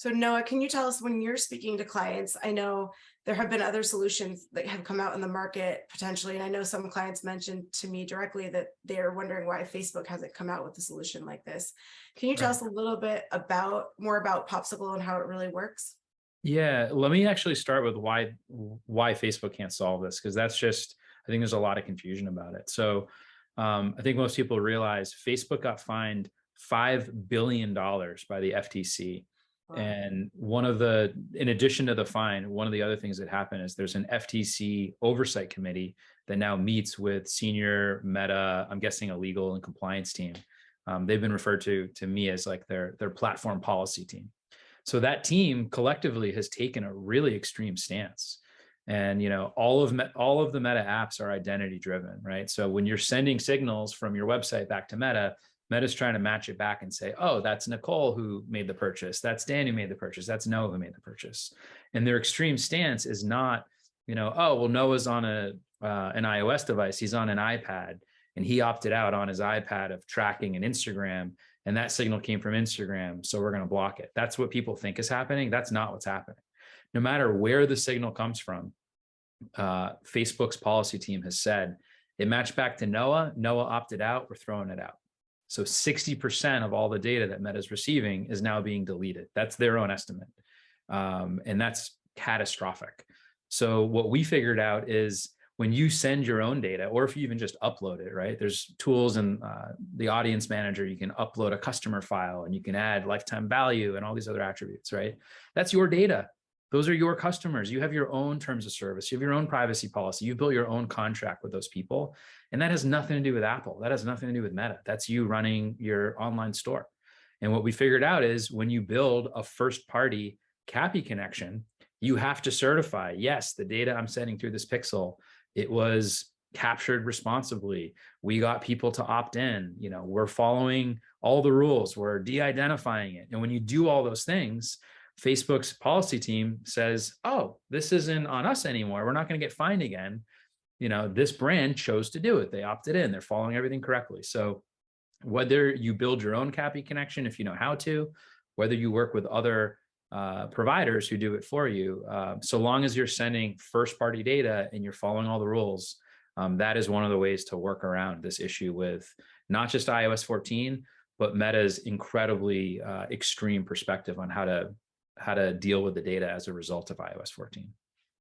So Noah, can you tell us when you're speaking to clients? I know there have been other solutions that have come out in the market potentially, and I know some clients mentioned to me directly that they're wondering why Facebook hasn't come out with a solution like this. Can you tell Right. us a little bit more about Popsicle and how it really works? Yeah, let me actually start with why Facebook can't solve this, because that's just, I think there's a lot of confusion about it. So I think most people realize Facebook got fined $5 billion by the FTC. Wow. And in addition to the fine, one of the other things that happened is there's an FTC oversight committee that now meets with senior Meta, I'm guessing a legal and compliance team. They've been referred to me as like their platform policy team. So that team collectively has taken a really extreme stance. And all of the Meta apps are identity driven, right? So when you're sending signals from your website back to Meta, Meta's trying to match it back and say, oh, that's Nicole who made the purchase, that's Dan who made the purchase, that's Noah who made the purchase. And their extreme stance is not, oh, well, Noah's on an iOS device, he's on an iPad, and he opted out on his iPad of tracking an Instagram, and that signal came from Instagram, so we're going to block it. That's what people think is happening. That's not what's happening. No matter where the signal comes from, Facebook's policy team has said it matched back to Noah. Noah opted out. We're throwing it out. So 60% of all the data that Meta is receiving is now being deleted. That's their own estimate. And that's catastrophic. So what we figured out is when you send your own data, or if you even just upload it, right? There's tools in the audience manager, you can upload a customer file and you can add lifetime value and all these other attributes, right? That's your data. Those are your customers. You have your own terms of service. You have your own privacy policy. You built your own contract with those people. And that has nothing to do with Apple. That has nothing to do with Meta. That's you running your online store. And what we figured out is when you build a first party CAPI connection, you have to certify, yes, the data I'm sending through this pixel, it was captured responsibly. We got people to opt in. We're following all the rules. We're de-identifying it. And when you do all those things, Facebook's policy team says, oh, this isn't on us anymore. We're not going to get fined again. This brand chose to do it. They opted in. They're following everything correctly. So whether you build your own CAPI connection, if you know how to, whether you work with other providers who do it for you, so long as you're sending first party data and you're following all the rules, that is one of the ways to work around this issue with not just iOS 14, but Meta's incredibly extreme perspective on how to deal with the data as a result of iOS 14.